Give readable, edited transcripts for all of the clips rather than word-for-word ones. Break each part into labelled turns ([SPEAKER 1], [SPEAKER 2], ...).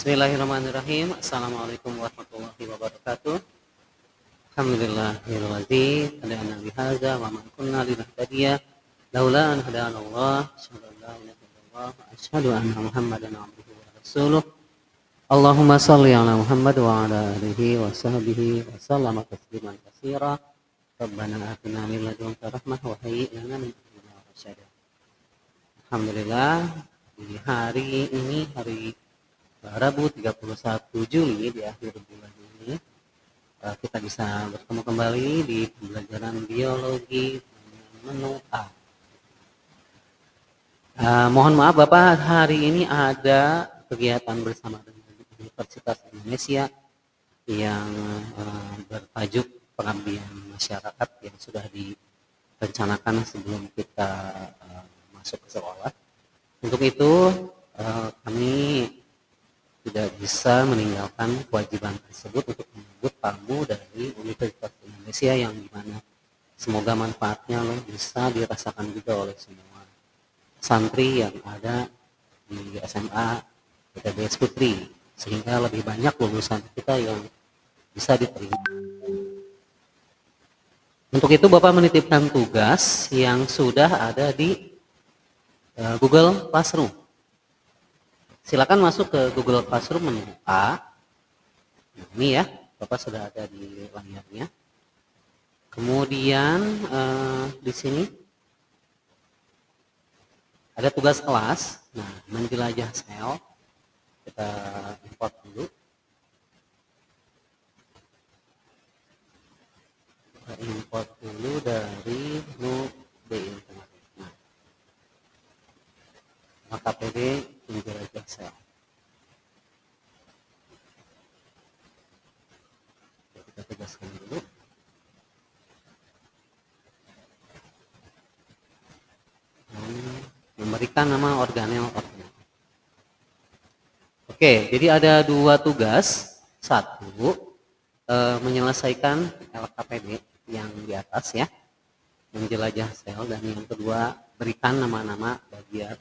[SPEAKER 1] Bismillahirrahmanirrahim. Assalamualaikum warahmatullahi wabarakatuh. Alhamdulillahirrahmanirrahim. Hadana bihadza wa ma kunna linahtadiya laula an hadana Allah. Asyhadu an la ilaha illallah wa asyhadu anna Muhammadan abduhu wa rasuluh. Allahumma shalli ala Muhammad wa ala alihi wa sahbihi wa sallama tasliman katsira. Rabbana atina min ladunka rahmah wa hayyi lana min amrina rasyada. Alhamdulillah, di hari ini hari Rabu 31 Juli di akhir bulan ini kita bisa bertemu kembali di pembelajaran biologi menu A. Mohon maaf Bapak, hari ini ada kegiatan bersama dengan Universitas Indonesia yang bertajuk pengabdian masyarakat yang sudah direncanakan sebelum kita masuk ke sekolah. Untuk itu kami tidak bisa meninggalkan kewajiban tersebut untuk menyambut tamu dari Universitas Indonesia yang dimana semoga manfaatnya bisa dirasakan juga oleh semua santri yang ada di SMA PTBS Putri, sehingga lebih banyak lulusan kita yang bisa diterima. Untuk itu Bapak menitipkan tugas yang sudah ada di Google Classroom. Silakan masuk ke Google Classroom menu A. Nah, ini ya, Bapak sudah ada di layarnya. Kemudian di sini ada tugas kelas. Nah, menjelajah sel. Kita import dulu. Kita import dulu dari menu B internet. Nah, KPD menjelajah sel. Kita tegaskan dulu. Memberikan nama organel. Oke, jadi ada dua tugas. Satu, menyelesaikan LKPD yang di atas ya, menjelajah sel, dan yang kedua berikan nama-nama bagian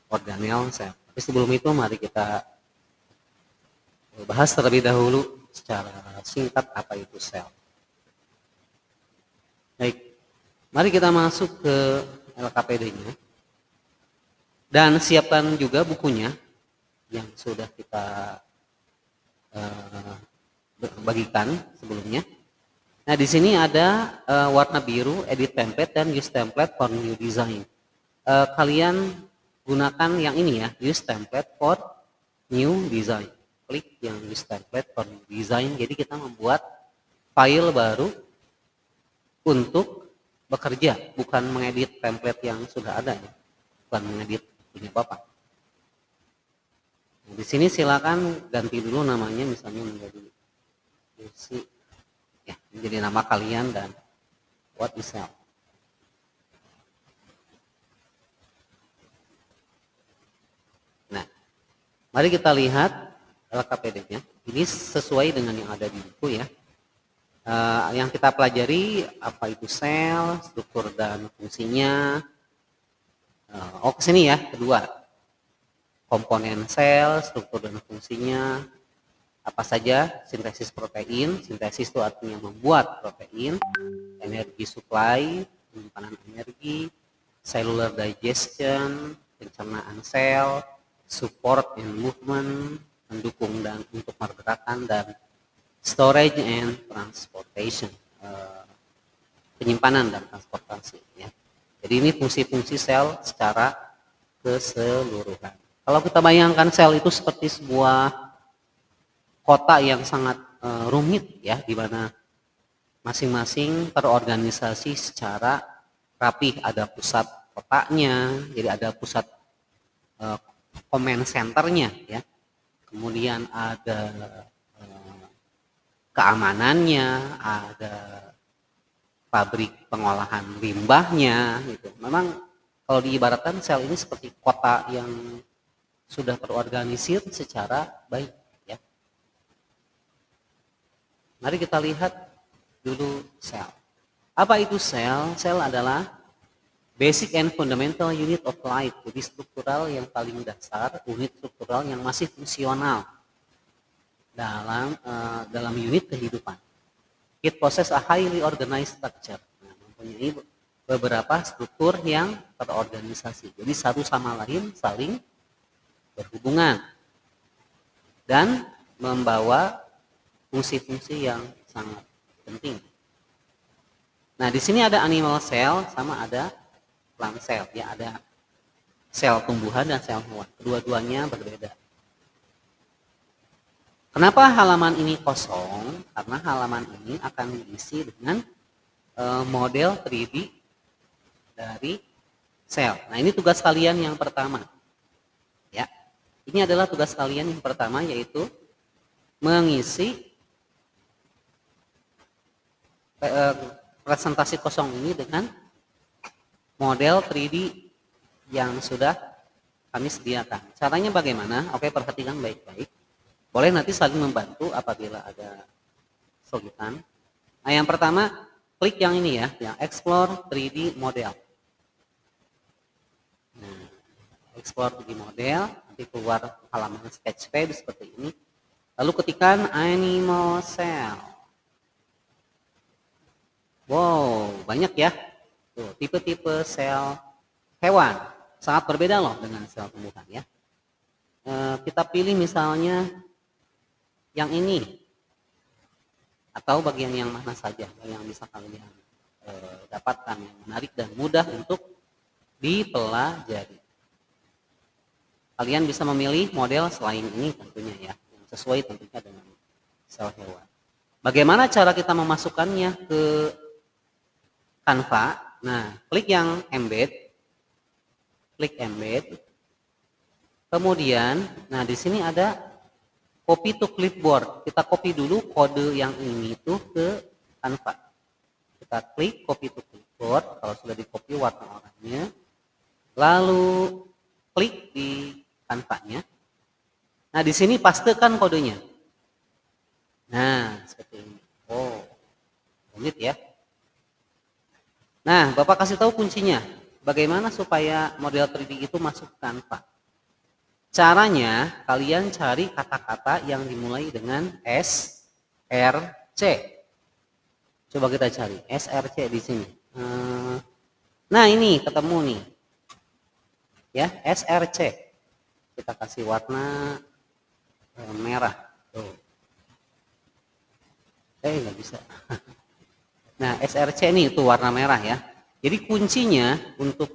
[SPEAKER 1] organel sel. Tapi sebelum itu mari kita bahas terlebih dahulu secara singkat apa itu sel. Baik, mari kita masuk ke LKPD-nya dan siapkan juga bukunya yang sudah kita bagikan sebelumnya. Nah, di sini ada warna biru, edit template dan use template for new design. Kalian gunakan yang ini ya, use template for new design. Klik yang use template for new design. Jadi kita membuat file baru untuk bekerja, bukan mengedit template yang sudah ada ya, bukan mengedit punya Bapak. Nah, di sini silakan ganti dulu namanya, misalnya menjadi ya, menjadi nama kalian dan what is sell. Nah, mari kita lihat LKPD-nya. Ini sesuai dengan yang ada di buku ya. Yang kita pelajari apa itu sel, struktur dan fungsinya. Ke sini ya, kedua. Komponen sel, struktur dan fungsinya. Apa saja sintesis protein. Sintesis itu artinya membuat protein. Energi supply, penyimpanan energi. Cellular digestion, pencernaan sel. Support and movement, mendukung dan untuk pergerakan, dan storage and transportation, penyimpanan dan transportasi ya. Jadi ini fungsi-fungsi sel secara keseluruhan. Kalau kita bayangkan sel itu seperti sebuah kota yang sangat rumit ya, di mana masing-masing terorganisasi secara rapih, ada pusat kotaknya, jadi ada pusat command centernya ya, kemudian ada keamanannya, ada pabrik pengolahan limbahnya gitu. Memang kalau diibaratkan sel ini seperti kota yang sudah terorganisir secara baik ya. Mari kita lihat dulu sel. Apa itu sel? Sel adalah basic and fundamental unit of life, jadi struktural yang paling dasar, unit struktural yang masih fungsional dalam unit kehidupan. It possess a highly organized structure. Nah, mempunyai beberapa struktur yang terorganisasi. Jadi satu sama lain saling berhubungan dan membawa fungsi-fungsi yang sangat penting. Nah, di sini ada animal cell sama ada plant cell, ya, ada sel tumbuhan dan sel hewan. Kedua-duanya berbeda. Kenapa halaman ini kosong? Karena halaman ini akan diisi dengan model 3D dari sel. Nah, ini tugas kalian yang pertama. Ya. Ini adalah tugas kalian yang pertama, yaitu mengisi presentasi kosong ini dengan model 3D yang sudah kami sediakan. Caranya bagaimana? Oke, perhatikan baik-baik. Boleh nanti saling membantu apabila ada kesulitan. Nah, yang pertama, klik yang ini ya, yang Explore 3D Model. Nah, Explore 3D Model, nanti keluar halaman Sketchpad seperti ini. Lalu ketikkan Animal Cell. Wow, banyak ya. Tuh, tipe-tipe sel hewan. Sangat berbeda loh dengan sel tumbuhan ya. Kita pilih misalnya yang ini. Atau bagian yang mana saja yang bisa kalian dapatkan yang menarik dan mudah untuk dipelajari. Kalian bisa memilih model selain ini tentunya ya, yang sesuai tentunya dengan sel hewan. Bagaimana cara kita memasukkannya ke Canva? Nah, klik yang embed. Klik embed. Kemudian, nah di sini ada copy to clipboard. Kita copy dulu kode yang ini tuh ke Canva. Kita klik copy to clipboard. Kalau sudah di copy warna oranye, lalu klik di Canva-nya. Nah, di sini pastekan kodenya. Nah, seperti ini. Oh, rumit ya. Nah, Bapak kasih tahu kuncinya. Bagaimana supaya model 3D itu masuk ke Canva? Caranya, kalian cari kata-kata yang dimulai dengan S, R, C. Coba kita cari S, R, C di sini. Nah, ini ketemu nih. Ya, S, R, C. Kita kasih warna merah. Tuh. Nggak bisa. Nah, SRC ini itu warna merah ya. Jadi kuncinya untuk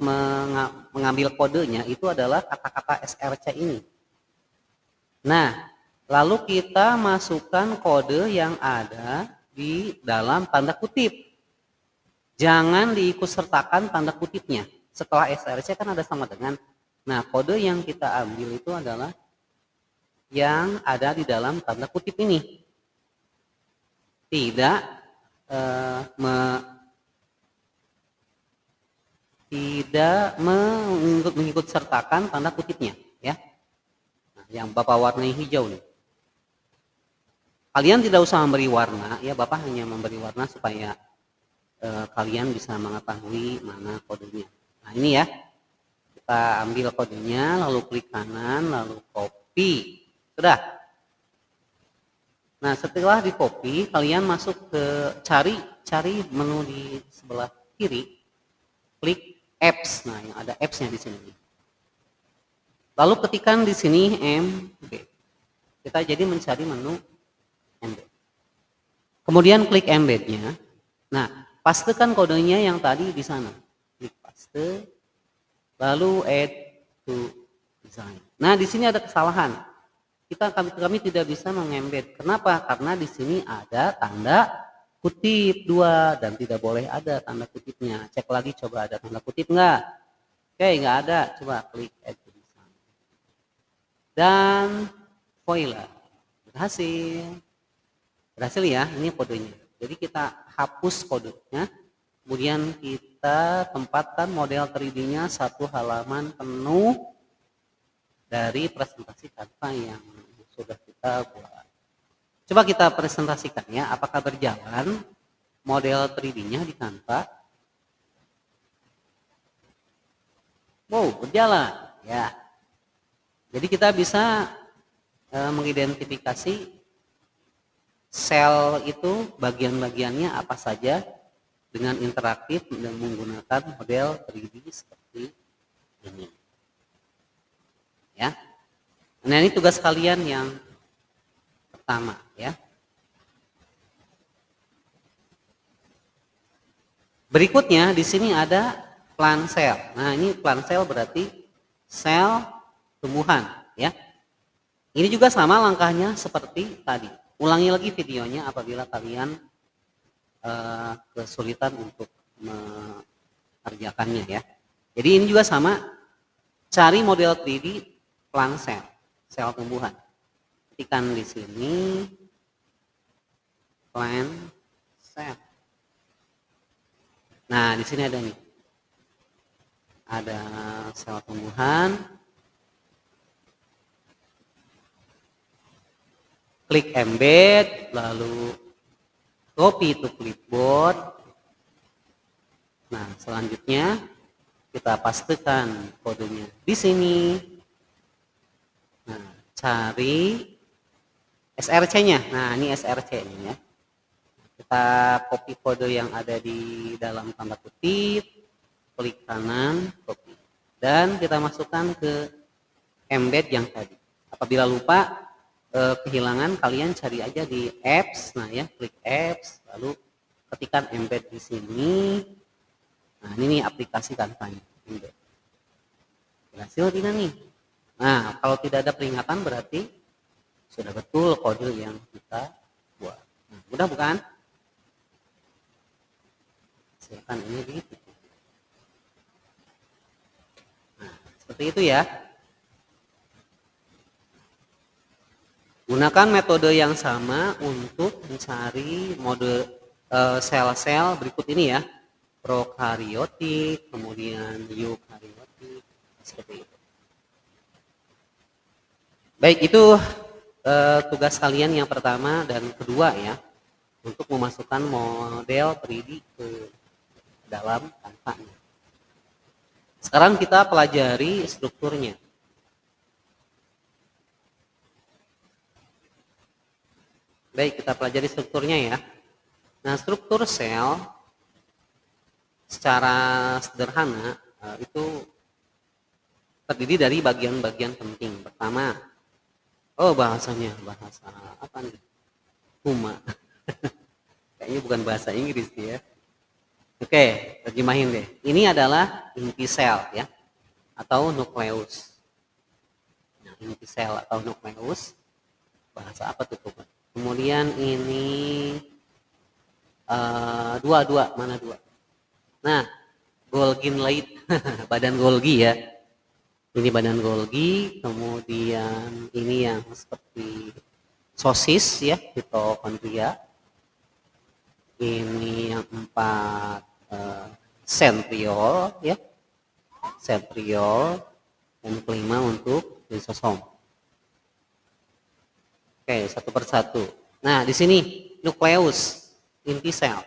[SPEAKER 1] mengambil kodenya itu adalah kata-kata SRC ini. Nah, lalu kita masukkan kode yang ada di dalam tanda kutip. Jangan diikutsertakan tanda kutipnya. Setelah SRC kan ada sama dengan. Nah, kode yang kita ambil itu adalah yang ada di dalam tanda kutip ini. Tidak mengikut sertakan tanda kutipnya ya. Nah, yang Bapak warnai hijau nih. Kalian tidak usah memberi warna ya, Bapak hanya memberi warna supaya kalian bisa mengetahui mana kodenya. Nah, ini ya. Kita ambil kodenya, lalu klik kanan, lalu copy. Sudah. Nah, setelah di copy, kalian masuk ke cari menu di sebelah kiri, klik apps. Nah, yang ada apps-nya di sini. Lalu ketikkan di sini MB. Kita jadi mencari menu MB. Kemudian klik embed-nya. Nah, pastekan kodenya yang tadi di sana. Klik paste, lalu add to design. Nah, di sini ada kesalahan. Kami tidak bisa mengembed. Kenapa? Karena di sini ada tanda kutip 2 dan tidak boleh ada tanda kutipnya. Cek lagi, coba ada tanda kutip enggak? Oke, enggak ada. Coba klik add to design. Dan voila. Berhasil. Berhasil ya, ini kodenya. Jadi kita hapus kodenya. Kemudian kita tempatkan model 3D-nya satu halaman penuh dari presentasi Canva yang sudah kita buat. Coba kita presentasikan ya, apakah berjalan model 3D-nya di Canva? Wow, berjalan ya. Jadi kita bisa mengidentifikasi sel itu bagian-bagiannya apa saja dengan interaktif dan menggunakan model 3D seperti ini. Ya. Nah, ini tugas kalian yang pertama ya. Berikutnya di sini ada plan sel. Nah, ini plan sel berarti sel tumbuhan ya. Ini juga sama langkahnya seperti tadi. Ulangi lagi videonya apabila kalian kesulitan untuk mengerjakannya ya. Jadi ini juga sama, cari model 3D plan sel, sel tumbuhan. Ketikkan di sini plan sel. Nah, di sini ada nih. Ada sel tumbuhan. Klik embed, lalu copy to clipboard. Nah, selanjutnya kita pastekan kodenya di sini. Nah, cari SRC-nya. Nah, ini SRC-nya ya. Kita copy kode yang ada di dalam tanda kutip, klik kanan, copy. Dan kita masukkan ke embed yang tadi. Apabila lupa kehilangan, kalian cari aja di apps. Nah ya, klik apps, lalu ketikkan embed di sini. Nah, ini nih aplikasi kampanye. Berhasil tidak nih? Nah, kalau tidak ada peringatan berarti sudah betul kode yang kita buat. Nah, mudah bukan? Silakan ini gitu. Nah, seperti itu ya. Gunakan metode yang sama untuk mencari mode sel-sel berikut ini ya. Prokaryotik, kemudian eukaryotik, seperti itu. Baik, itu tugas kalian yang pertama dan kedua ya, untuk memasukkan model 3D ke dalam Canva-nya. Sekarang kita pelajari strukturnya. Baik, kita pelajari strukturnya ya. Nah, struktur sel secara sederhana itu terdiri dari bagian-bagian penting. Pertama, bahasanya bahasa apa nih? Huma. Kayaknya bukan bahasa Inggris ya. Oke, terjemahin deh. Ini adalah inti sel ya, atau nukleus. Nah, inti sel atau nukleus bahasa apa tuh? Kemudian ini dua mana dua? Nah, Golgi light, badan Golgi ya. Ini badan Golgi, kemudian ini yang seperti sosis ya, mitokondria. Ini yang 4 sentriol ya, sentriol, dan kelima untuk lisosom. Oke, satu persatu. Nah, di sini nukleus, inti sel.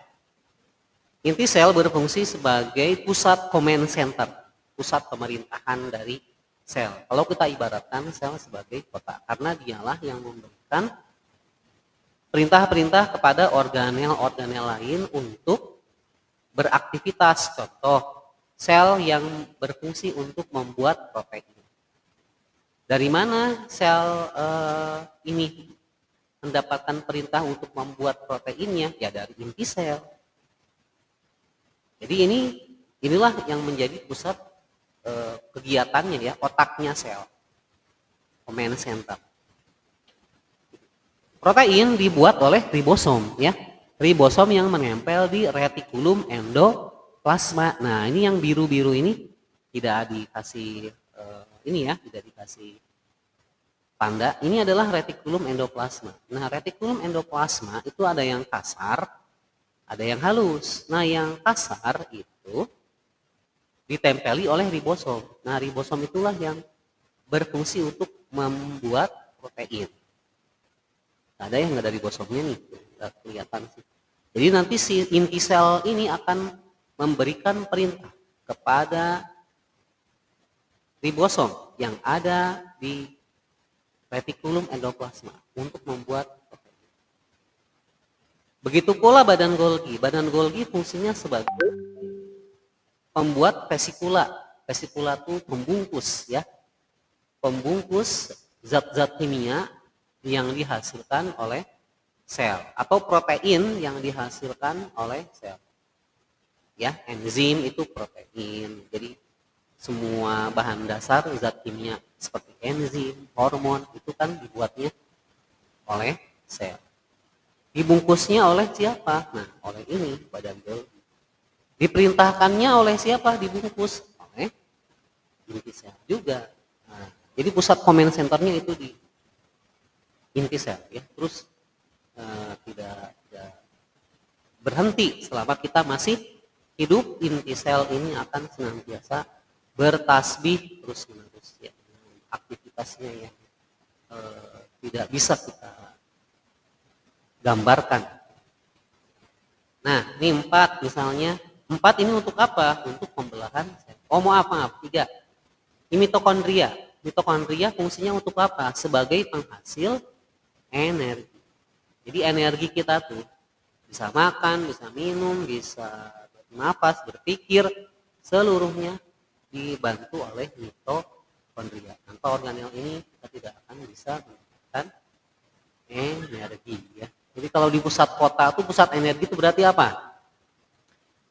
[SPEAKER 1] Inti sel berfungsi sebagai pusat command center, pusat pemerintahan dari sel. Kalau kita ibaratkan sel sebagai kota, karena dialah yang memberikan perintah-perintah kepada organel-organel lain untuk beraktivitas. Contoh, sel yang berfungsi untuk membuat protein. Dari mana sel ini mendapatkan perintah untuk membuat proteinnya? Ya dari inti sel. Jadi inilah yang menjadi pusat kegiatannya ya, otaknya sel, command center. Protein dibuat oleh ribosom ya, ribosom yang menempel di retikulum endoplasma. Nah, ini yang biru-biru ini tidak dikasih ini ya, tidak dikasih tanda. Ini adalah retikulum endoplasma. Nah, retikulum endoplasma itu ada yang kasar, ada yang halus. Nah, yang kasar itu ditempeli oleh ribosom. Nah, ribosom itulah yang berfungsi untuk membuat protein. Ada yang nggak dari ribosomnya nih, nggak kelihatan sih. Jadi nanti si inti sel ini akan memberikan perintah kepada ribosom yang ada di retikulum endoplasma untuk membuat protein. Begitu pula badan Golgi. Badan Golgi fungsinya sebagai pembuat vesikula. Vesikula itu pembungkus ya. Pembungkus zat-zat kimia yang dihasilkan oleh sel atau protein yang dihasilkan oleh sel. Ya, enzim itu protein. Jadi semua bahan dasar zat kimia seperti enzim, hormon itu kan dibuatnya oleh sel. Dibungkusnya oleh siapa? Nah, oleh ini badan Golgi. Diperintahkannya oleh siapa dibungkus? Oleh inti sel juga. Nah, jadi pusat command centernya itu di inti sel ya. Terus tidak berhenti selama kita masih hidup. Inti sel ini akan senantiasa bertasbih terus menerus ya, aktivitasnya yang tidak bisa kita gambarkan. Nah, ini 4 misalnya. 4 ini untuk apa? Untuk pembelahan sel. Oh, maaf. 3. Ini mitokondria. Mitokondria fungsinya untuk apa? Sebagai penghasil energi. Jadi energi kita tuh bisa makan, bisa minum, bisa bernafas, berpikir, seluruhnya dibantu oleh mitokondria. Tanpa organel ini kita tidak akan bisa mendapatkan energi ya. Jadi kalau di pusat kota tuh pusat energi itu berarti apa?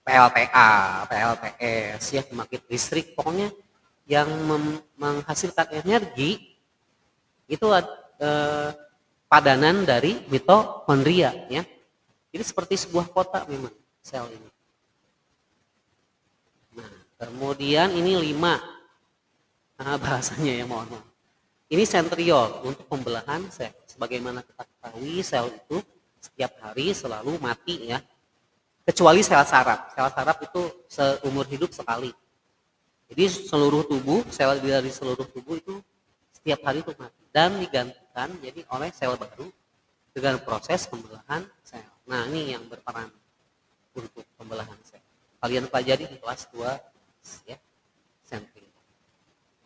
[SPEAKER 1] PLTA, PLTS ya, pembangkit listrik, pokoknya yang menghasilkan energi itu padanan dari mitokondria ya. Jadi seperti sebuah kota memang sel ini. Nah, kemudian ini 5. Nah, bahasanya ya mohon maaf. Ini sentriol untuk pembelahan sel. Sebagaimana kita ketahui sel itu setiap hari selalu mati ya. Kecuali sel saraf. Sel saraf itu seumur hidup sekali. Jadi seluruh tubuh, sel dari seluruh tubuh itu setiap hari itu mati dan digantikan jadi oleh sel baru dengan proses pembelahan sel. Nah, ini yang berperan untuk pembelahan sel. Kalian pelajari di kelas 2 ya. Sentriol.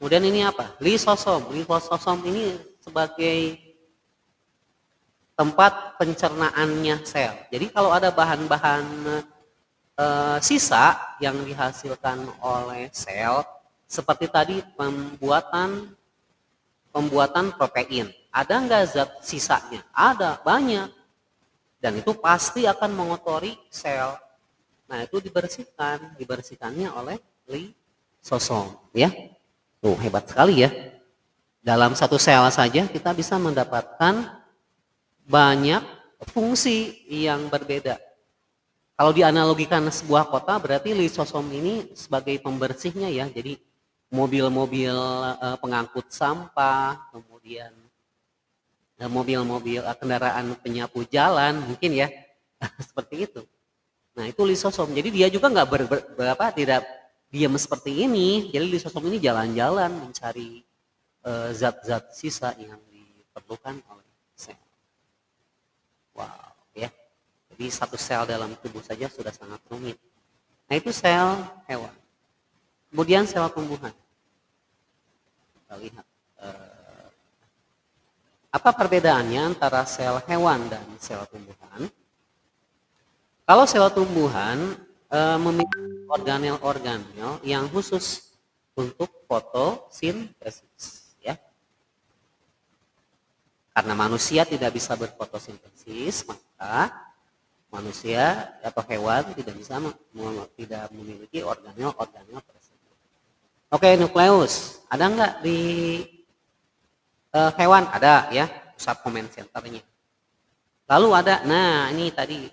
[SPEAKER 1] Kemudian ini apa? Lisosom. Lisosom ini sebagai tempat pencernaannya sel. Jadi kalau ada bahan-bahan sisa yang dihasilkan oleh sel, seperti tadi pembuatan protein. Ada nggak zat sisanya? Ada, banyak. Dan itu pasti akan mengotori sel. Nah, itu dibersihkannya oleh lisosom, ya. Tuh, hebat sekali ya. Dalam satu sel saja kita bisa mendapatkan banyak fungsi yang berbeda. Kalau dianalogikan sebuah kota, berarti lisosom ini sebagai pembersihnya ya. Jadi mobil-mobil pengangkut sampah, kemudian mobil-mobil kendaraan penyapu jalan mungkin ya. Seperti itu. Nah, itu lisosom. Jadi dia juga nggak tidak diam seperti ini. Jadi lisosom ini jalan-jalan mencari zat-zat sisa yang diperlukan oleh sel. Wow, ya. Jadi satu sel dalam tubuh saja sudah sangat rumit. Nah, itu sel hewan. Kemudian sel tumbuhan. Kita lihat apa perbedaannya antara sel hewan dan sel tumbuhan? Kalau sel tumbuhan memiliki organel-organel yang khusus untuk fotosintesis, ya. Karena manusia tidak bisa berfotosintesis, maka manusia atau hewan tidak memiliki organel-organel tersebut. Oke, nukleus ada nggak di hewan? Ada ya, pusat command centernya. Lalu ada, nah ini tadi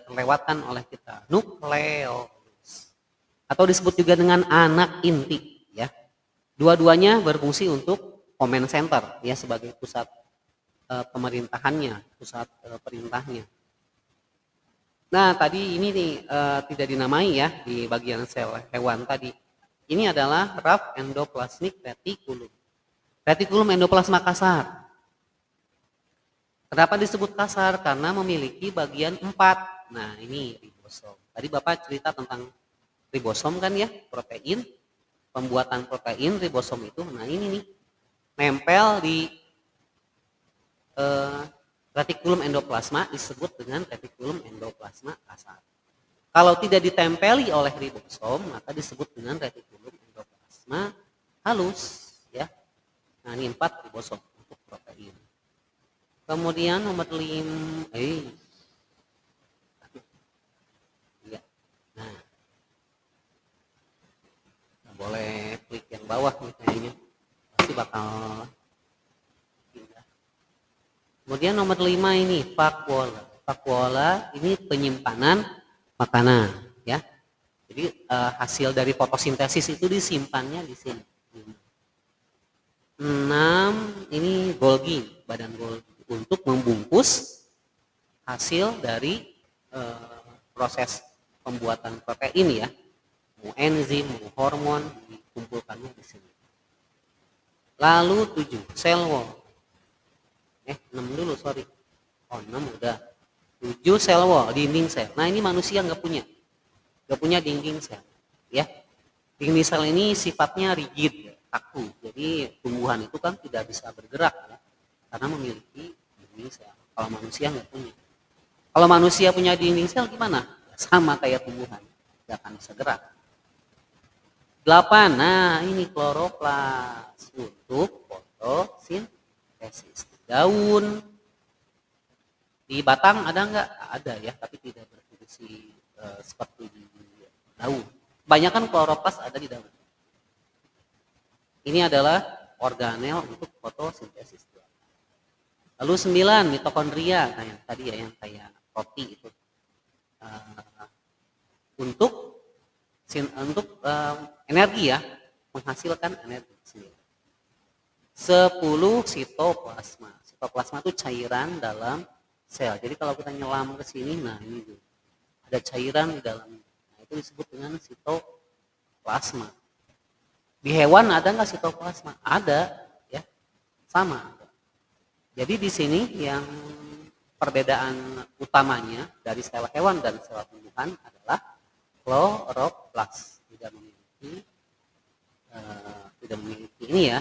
[SPEAKER 1] terlewatkan oleh kita, nukleus atau disebut juga dengan anak inti ya. Dua-duanya berfungsi untuk command center ya, sebagai pusat pemerintahannya, pusat perintahnya. Nah, tadi ini nih tidak dinamai ya di bagian sel hewan tadi. Ini adalah rough endoplasmic reticulum. Retikulum endoplasma kasar. Kenapa disebut kasar? Karena memiliki bagian 4. Nah, ini ribosom. Tadi Bapak cerita tentang ribosom kan ya, protein. Pembuatan protein ribosom itu, nah ini nih, nempel di Retikulum endoplasma disebut dengan retikulum endoplasma kasar. Kalau tidak ditempeli oleh ribosom, maka disebut dengan retikulum endoplasma halus, ya. Nah, ini 4 ribosom untuk protein. Kemudian nomor 5, ya. Nah, boleh klik yang bawah nih kayaknya. Pasti bakal pindah. Kemudian nomor 5 ini vakuola. Vakuola ini penyimpanan makanan, ya. Jadi hasil dari fotosintesis itu disimpannya di sini. 6 ini Golgi, badan Golgi untuk membungkus hasil dari proses pembuatan protein, ya. Mau enzim, mau hormon dikumpulkannya di sini. Lalu 7 cell wall. 6 dulu, sorry. 6 udah. 7 cell wall, dinding sel. Nah, ini manusia nggak punya dinding sel, ya. Dinding sel ini sifatnya rigid, kaku. Jadi tumbuhan itu kan tidak bisa bergerak, ya, karena memiliki dinding sel. Kalau manusia nggak punya. Kalau manusia punya dinding sel gimana? Sama kayak tumbuhan, nggak akan bisa gerak. 8, nah ini kloroplas untuk fotosintesis. Daun, di batang ada nggak? Ada, ya, tapi tidak berfungsi seperti di daun. Kebanyakan kloroplas ada di daun. Ini adalah organel untuk fotosintesis. Lalu 9 mitokondria, kayak tadi, ya, yang kayak roti itu. Untuk energi, ya, menghasilkan energi sendiri. 10 sitoplasma. Sitoplasma itu cairan dalam sel. Jadi kalau kita nyelam ke sini, nah ini tuh, ada cairan di dalamnya. Nah, itu disebut dengan sitoplasma. Di hewan ada nggak sitoplasma? Ada, ya, sama. Jadi di sini yang perbedaan utamanya dari sel hewan dan sel tumbuhan adalah kloroplas. Tidak memiliki ini, ya,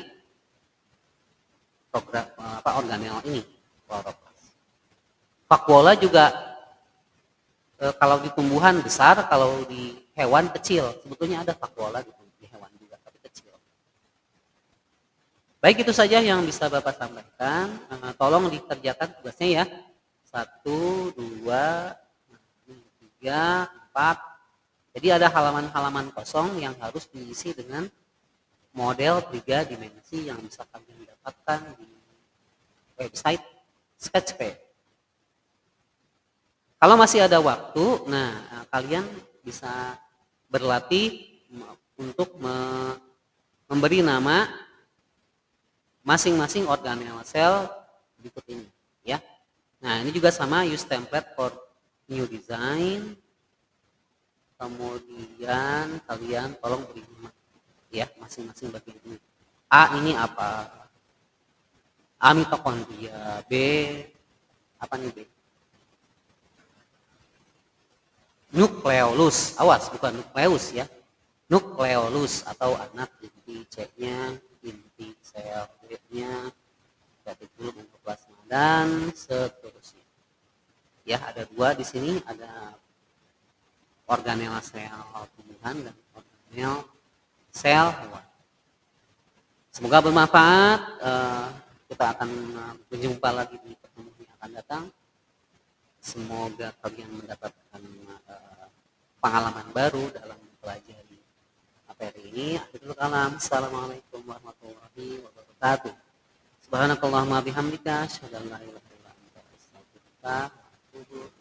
[SPEAKER 1] program organel ini, kloroplas. Vakuola juga kalau di tumbuhan besar, kalau di hewan kecil. Sebetulnya ada vakuola di hewan juga, tapi kecil. Baik, itu saja yang bisa Bapak sampaikan. Tolong dikerjakan tugasnya, ya. 1, 2, 3, 4. Jadi ada halaman-halaman kosong yang harus diisi dengan model 3 dimensi yang bisa kalian dapatkan di website Sketchpad. Kalau masih ada waktu, nah kalian bisa berlatih untuk memberi nama masing-masing organel sel berikut ini, ya. Nah, ini juga sama, use template for new design. Kemudian kalian tolong beri nama, ya, masing-masing bagian ini. A ini apa? A mitokondria, B apa nih, B? Nukleolus, awas, bukan nukleus, ya. Nukleolus atau anak inti, C-nya inti sel, D-nya retikulum endoplasma, dan seterusnya. Ya, ada 2 di sini, ada organel sel tumbuhan dan organel sel hewan. Semoga bermanfaat. Kita akan berjumpa lagi di pertemuan yang akan datang. Semoga kalian mendapatkan pengalaman baru dalam mempelajari materi ini. Akhirul kalam. Assalamualaikum warahmatullahi wabarakatuh. Subhanakallahumma bihamdika asyhadu an la ilaha illa anta astaghfiruka wa atubu ilaik.